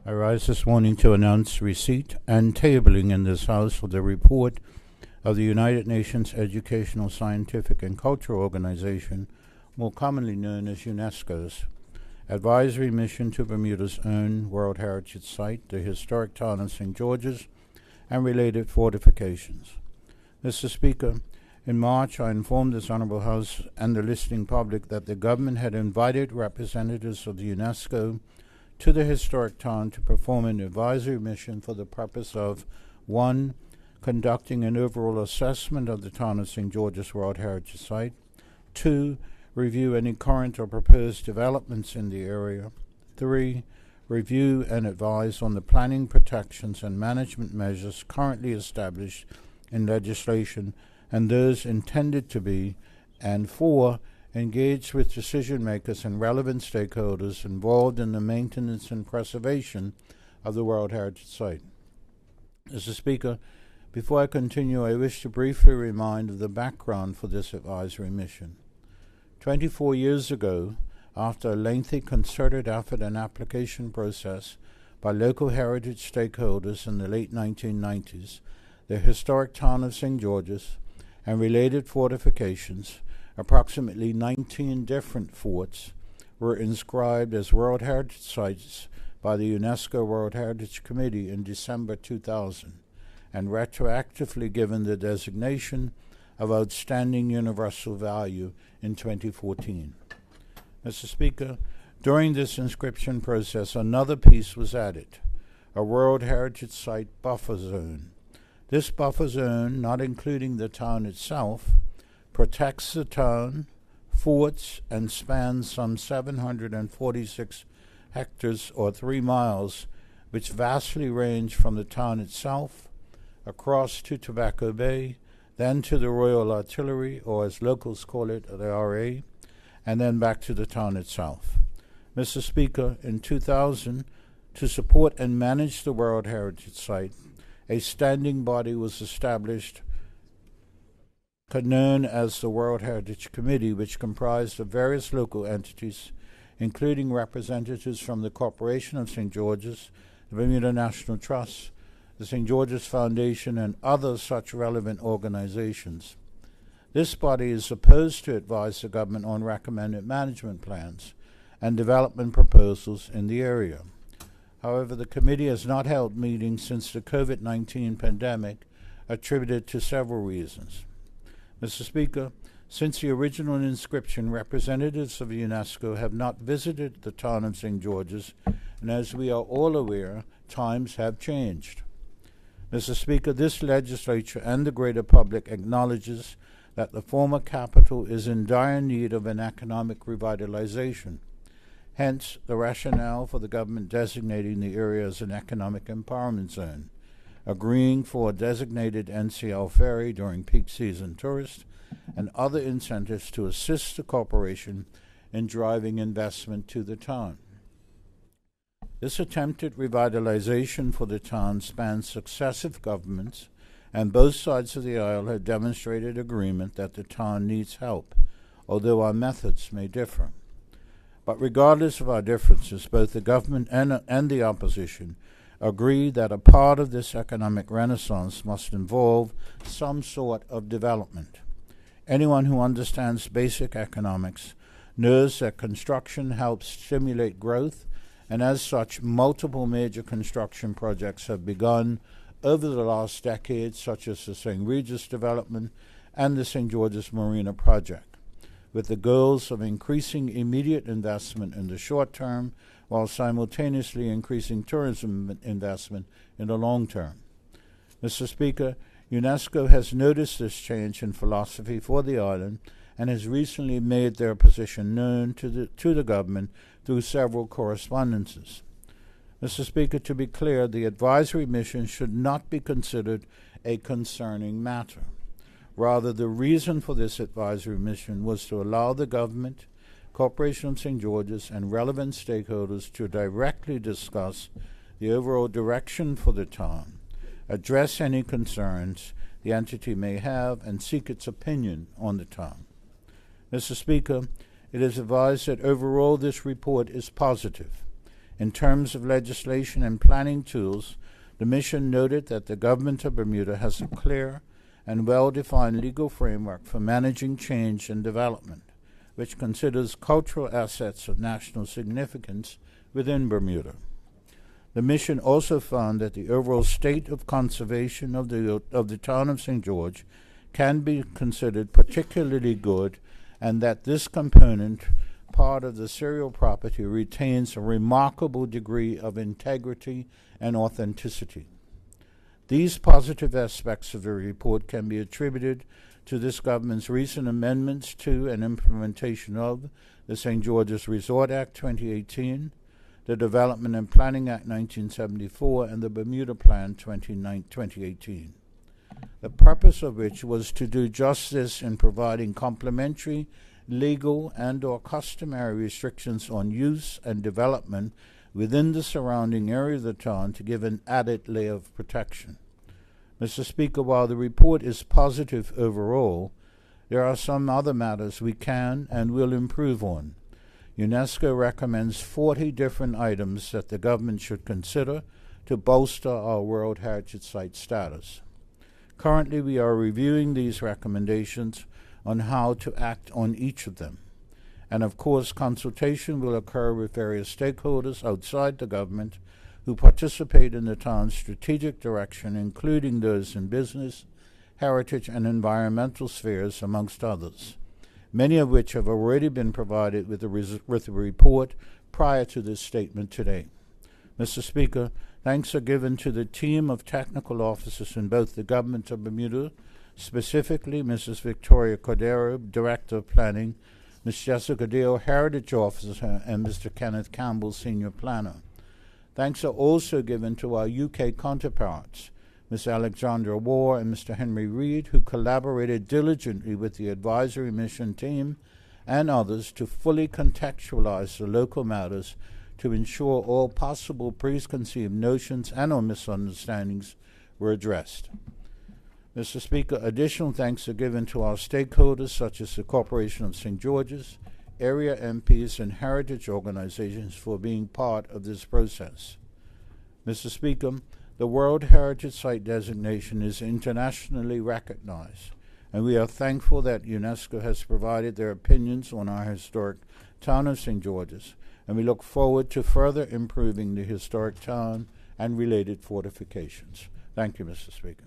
I rise this morning to announce receipt and tabling in this House of the report of the United Nations Educational, Scientific and Cultural Organization, more commonly known as UNESCO's, advisory mission to Bermuda's own World Heritage Site, the historic town of St. George's, and related fortifications. Mr. Speaker, in March I informed this Honourable House and the listening public that the government had invited representatives of the UNESCO to the historic town to perform an advisory mission for the purpose of 1. Conducting an overall assessment of the town of St. George's World Heritage Site, 2. Review any current or proposed developments in the area, 3. Review and advise on the planning, protections, and management measures currently established in legislation and those intended to be, and 4. Engage with decision makers and relevant stakeholders involved in the maintenance and preservation of the World Heritage Site. Mr. Speaker, before I continue, I wish to briefly remind of the background for this advisory mission. 24 years ago, after a lengthy concerted effort and application process by local heritage stakeholders in the late 1990s, the historic town of St. George's and related fortifications, approximately 19 different forts, were inscribed as World Heritage Sites by the UNESCO World Heritage Committee in December 2000, and retroactively given the designation of Outstanding Universal Value in 2014. Mr. Speaker, during this inscription process, another piece was added, a World Heritage Site buffer zone. This buffer zone, not including the town itself, protects the town, forts, and spans some 746 hectares or 3 miles, which vastly range from the town itself, across to Tobacco Bay, then to the Royal Artillery, or as locals call it, the RA, and then back to the town itself. Mr. Speaker, in 2000, to support and manage the World Heritage Site, a standing body was established known as the World Heritage Committee, which comprised of various local entities, including representatives from the Corporation of St. George's, the Bermuda National Trust, the St. George's Foundation, and other such relevant organizations. This body is supposed to advise the government on recommended management plans and development proposals in the area. However, the committee has not held meetings since the COVID-19 pandemic, attributed to several reasons. Mr. Speaker, since the original inscription, representatives of UNESCO have not visited the town of St. George's, and as we are all aware, times have changed. Mr. Speaker, this legislature and the greater public acknowledges that the former capital is in dire need of an economic revitalization. Hence, the rationale for the government designating the area as an economic empowerment zone, agreeing for a designated NCL ferry during peak season tourists, and other incentives to assist the corporation in driving investment to the town. This attempted revitalization for the town spans successive governments, and both sides of the aisle have demonstrated agreement that the town needs help, although our methods may differ. But regardless of our differences, both the government and the opposition agree that a part of this economic renaissance must involve some sort of development. Anyone who understands basic economics knows that construction helps stimulate growth, and as such, multiple major construction projects have begun over the last decade, such as the St. Regis development and the St. George's Marina project, with the goals of increasing immediate investment in the short term while simultaneously increasing tourism investment in the long term. Mr. Speaker, UNESCO has noticed this change in philosophy for the island and has recently made their position known to the government through several correspondences. Mr. Speaker, to be clear, the advisory mission should not be considered a concerning matter. Rather, the reason for this advisory mission was to allow the government, Corporation of St. George's, and relevant stakeholders to directly discuss the overall direction for the town, address any concerns the entity may have, and seek its opinion on the town. Mr. Speaker, it is advised that overall this report is positive. In terms of legislation and planning tools, the mission noted that the government of Bermuda has a clear and well-defined legal framework for managing change and development, which considers cultural assets of national significance within Bermuda. The mission also found that the overall state of conservation of the town of St. George can be considered particularly good, and that this component, part of the serial property, retains a remarkable degree of integrity and authenticity. These positive aspects of the report can be attributed to this government's recent amendments to and implementation of the St. George's Resort Act 2018, the Development and Planning Act 1974, and the Bermuda Plan 2018, the purpose of which was to do justice in providing complementary legal and or customary restrictions on use and development within the surrounding area of the town to give an added layer of protection. Mr. Speaker, while the report is positive overall, there are some other matters we can and will improve on. UNESCO recommends 40 different items that the government should consider to bolster our World Heritage Site status. Currently, we are reviewing these recommendations on how to act on each of them. And of course, consultation will occur with various stakeholders outside the government who participate in the town's strategic direction, including those in business, heritage, and environmental spheres, amongst others, many of which have already been provided with the report prior to this statement today. Mr. Speaker, thanks are given to the team of technical officers in both the government of Bermuda, specifically Mrs. Victoria Cordero, Director of Planning, Ms. Jessica Deal, Heritage Officer, and Mr. Kenneth Campbell, Senior Planner. Thanks are also given to our UK counterparts, Ms. Alexandra War and Mr. Henry Reed, who collaborated diligently with the advisory mission team and others to fully contextualize the local matters to ensure all possible preconceived notions and or misunderstandings were addressed. Mr. Speaker, additional thanks are given to our stakeholders such as the Corporation of St. George's, area MPs, and heritage organizations for being part of this process. Mr. Speaker, the World Heritage Site designation is internationally recognized, and we are thankful that UNESCO has provided their opinions on our historic town of St. George's, and we look forward to further improving the historic town and related fortifications. Thank you, Mr. Speaker.